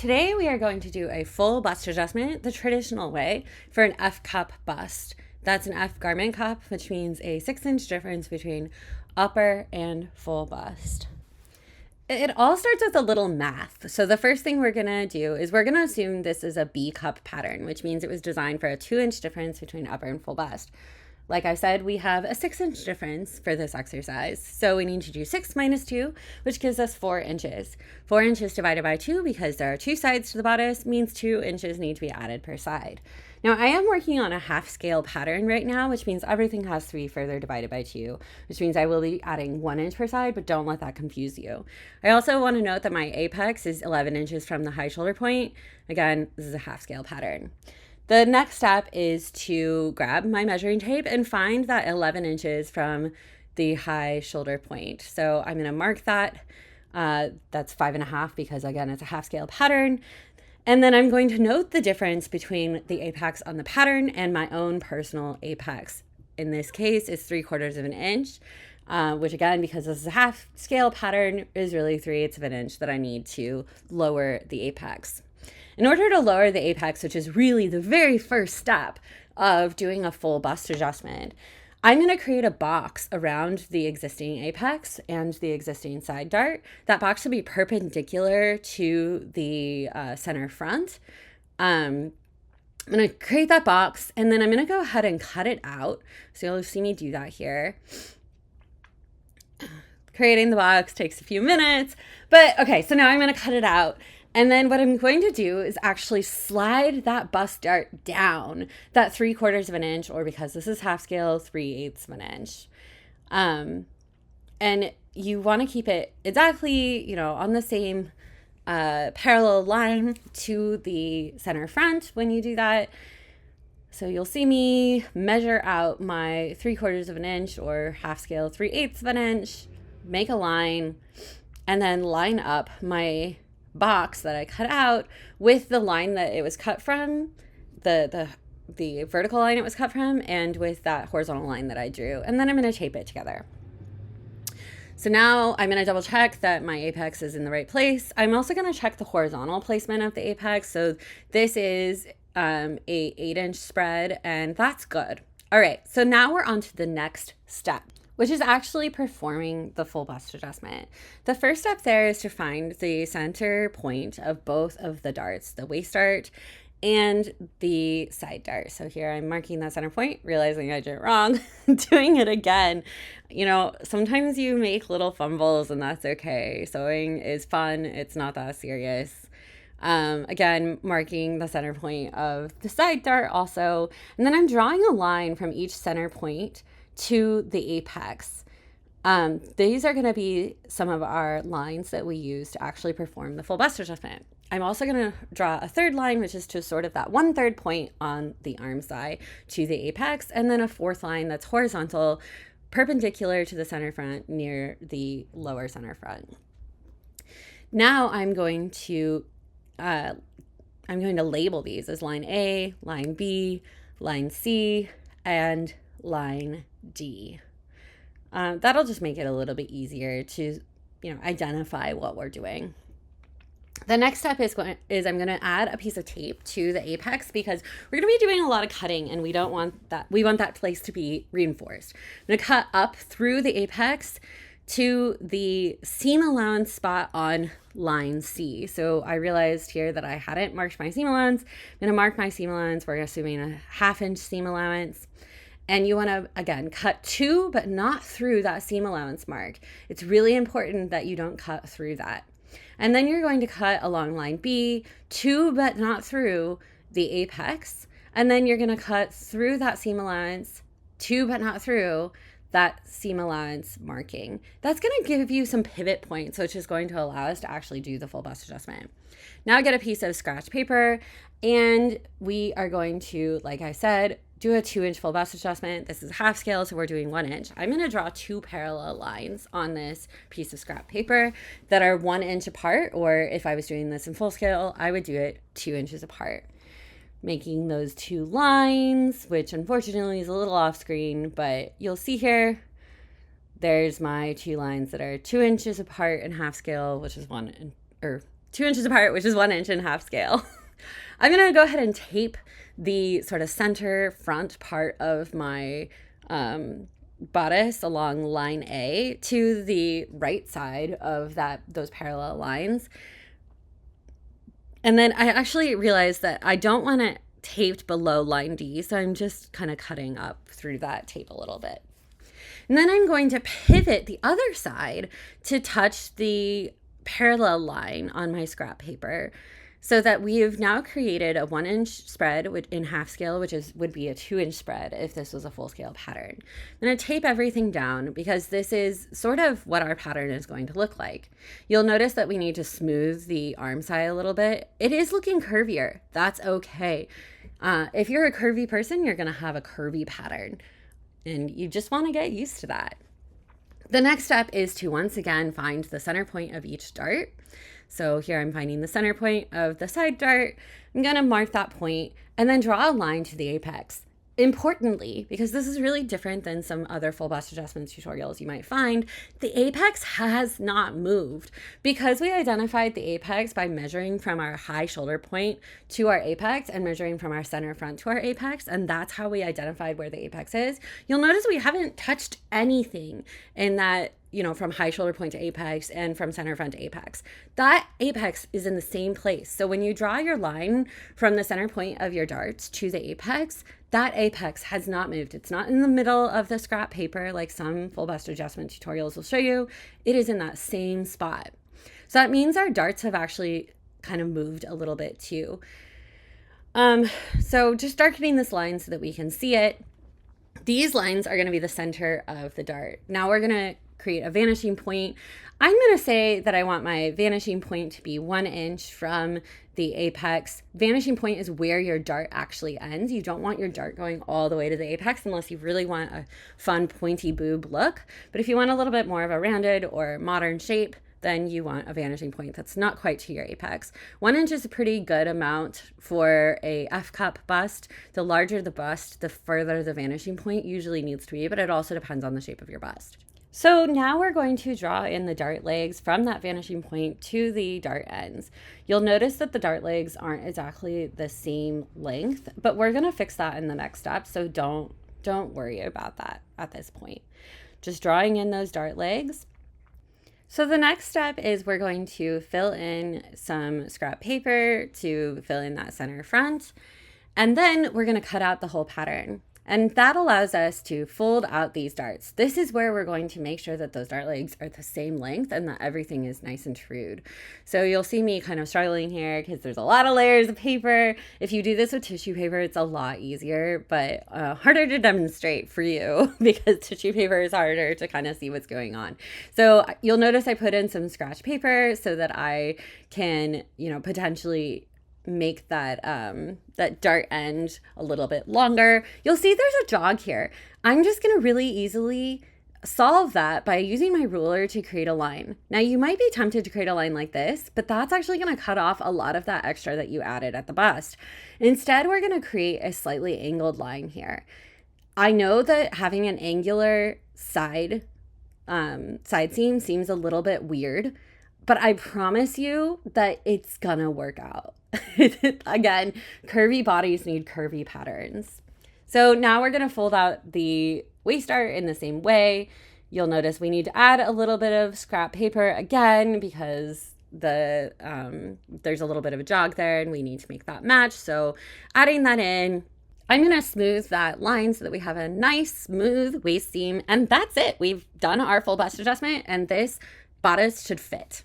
Today we are going to do a full bust adjustment the traditional way for an F cup bust. That's an F garment cup, which means a 6-inch difference between upper and full bust. It all starts with a little math. So the first thing we're going to do is we're going to assume this is a B cup pattern, which means it was designed for a 2-inch difference between upper and full bust. Like I said, we have a 6-inch difference for this exercise. So we need to do 6 minus 2, which gives us 4 inches. 4 inches divided by 2, because there are 2 sides to the bodice, means 2 inches need to be added per side. Now, I am working on a half scale pattern right now, which means everything has to be further divided by 2, which means I will be adding 1 inch per side, but don't let that confuse you. I also want to note that my apex is 11 inches from the high shoulder point. Again, this is a half scale pattern. The next step is to grab my measuring tape and find that 11 inches from the high shoulder point. So I'm going to mark that. That's 5.5 because, again, it's a half scale pattern. And then I'm going to note the difference between the apex on the pattern and my own personal apex. In this case, it's 3/4 of an inch, which, again, because this is a half scale pattern, is really 3/8 of an inch that I need to lower the apex. In order to lower the apex, which is really the very first step of doing a full bust adjustment, I'm going to create a box around the existing apex and the existing side dart. That box should be perpendicular to the center front. I'm going to create that box, and then I'm going to go ahead and cut it out. So you'll see me do that here. Creating the box takes a few minutes, but okay, so now I'm going to cut it out. And then what I'm going to do is actually slide that bust dart down that 3/4 of an inch, or because this is half scale, 3/8 of an inch. And you want to keep it exactly, on the same parallel line to the center front when you do that. So you'll see me measure out my 3/4 of an inch or half scale 3/8 of an inch, make a line, and then line up my box that I cut out with the line that it was cut from, the vertical line it was cut from, and with that horizontal line that I drew. And then I'm going to tape it together. So now I'm going to double check that my apex is in the right place. I'm also going to check the horizontal placement of the apex. So this is a 8-inch spread, and that's good. All right, so now we're on to the next step, which is actually performing the full bust adjustment. The first step there is to find the center point of both of the darts, the waist dart and the side dart. So here I'm marking that center point, realizing I did it wrong, doing it again. Sometimes you make little fumbles, and that's okay. Sewing is fun. It's not that serious. Again, marking the center point of the side dart also. And then I'm drawing a line from each center point to the apex. These are going to be some of our lines that we use to actually perform the full bust adjustment. I'm also going to draw a third line, which is to sort of that 1/3 point on the arm side to the apex, and then a fourth line that's horizontal, perpendicular to the center front near the lower center front. Now I'm going to label these as line A, line B, line C, and line D. That'll just make it a little bit easier to, identify what we're doing. The next step is I'm going to add a piece of tape to the apex, because we're going to be doing a lot of cutting, and we want that place to be reinforced. I'm going to cut up through the apex to the seam allowance spot on line C. So I realized here that I hadn't marked my seam allowance. I'm going to mark my seam allowance. We're assuming a 1/2-inch seam allowance. And you want to, again, cut to, but not through that seam allowance mark. It's really important that you don't cut through that. And then you're going to cut along line B, to, but not through the apex. And then you're going to cut through that seam allowance, to, but not through that seam allowance marking. That's going to give you some pivot points, which is going to allow us to actually do the full bust adjustment. Now get a piece of scratch paper, and we are going to, like I said, do a 2-inch full bust adjustment. This is half scale, so we're doing 1 inch. I'm going to draw 2 parallel lines on this piece of scrap paper that are 1 inch apart, or if I was doing this in full scale, I would do it 2 inches apart. Making those 2 lines, which unfortunately is a little off screen, but you'll see here, there's my 2 lines that are 2 inches apart in half scale, which is 2 inches apart, which is 1 inch in half scale. I'm going to go ahead and tape the sort of center front part of my bodice along line A to the right side of those parallel lines. And then I actually realized that I don't want it taped below line D, so I'm just kind of cutting up through that tape a little bit. And then I'm going to pivot the other side to touch the parallel line on my scrap paper, so that we have now created a 1 inch spread in half scale, which would be a 2 inch spread if this was a full scale pattern. I'm going to tape everything down because this is sort of what our pattern is going to look like. You'll notice that we need to smooth the arm side a little bit. It is looking curvier. That's okay. If you're a curvy person, you're going to have a curvy pattern, and you just want to get used to that. The next step is to once again find the center point of each dart. So here I'm finding the center point of the side dart. I'm going to mark that point and then draw a line to the apex. Importantly, because this is really different than some other full bust adjustment tutorials you might find, the apex has not moved. Because we identified the apex by measuring from our high shoulder point to our apex and measuring from our center front to our apex, and that's how we identified where the apex is, you'll notice we haven't touched anything in that, from high shoulder point to apex and from center front to apex. That apex is in the same place. So when you draw your line from the center point of your darts to the apex, that apex has not moved. It's not in the middle of the scrap paper like some full bust adjustment tutorials will show you. It is in that same spot. So that means our darts have actually kind of moved a little bit too. So just darkening this line so that we can see it. These lines are going to be the center of the dart. Now we're going to create a vanishing point. I'm going to say that I want my vanishing point to be 1 inch from the apex. Vanishing point is where your dart actually ends. You don't want your dart going all the way to the apex unless you really want a fun pointy boob look. But if you want a little bit more of a rounded or modern shape, then you want a vanishing point that's not quite to your apex. 1 inch is a pretty good amount for a F cup bust. The larger the bust, the further the vanishing point usually needs to be, but it also depends on the shape of your bust. So now we're going to draw in the dart legs from that vanishing point to the dart ends. You'll notice that the dart legs aren't exactly the same length, but we're going to fix that in the next step, so don't worry about that at this point. Just drawing in those dart legs. So the next step is we're going to fill in some scrap paper to fill in that center front, and then we're going to cut out the whole pattern. And that allows us to fold out these darts. This is where we're going to make sure that those dart legs are the same length and that everything is nice and trued. So you'll see me kind of struggling here because there's a lot of layers of paper. If you do this with tissue paper, it's a lot easier, but harder to demonstrate for you because tissue paper is harder to kind of see what's going on. So you'll notice I put in some scratch paper so that I can, potentially make that that dart end a little bit longer. You'll see there's a jog here. I'm just going to really easily solve that by using my ruler to create a line. Now you might be tempted to create a line like this, but that's actually going to cut off a lot of that extra that you added at the bust. Instead, we're going to create a slightly angled line here. I know that having an angular side seam seems a little bit weird, but I promise you that it's gonna work out. Again, curvy bodies need curvy patterns. So now we're gonna fold out the waist dart in the same way. You'll notice we need to add a little bit of scrap paper again because there's a little bit of a jog there and we need to make that match. So adding that in, I'm going to smooth that line so that we have a nice smooth waist seam, and that's it. We've done our full bust adjustment and this bodice should fit.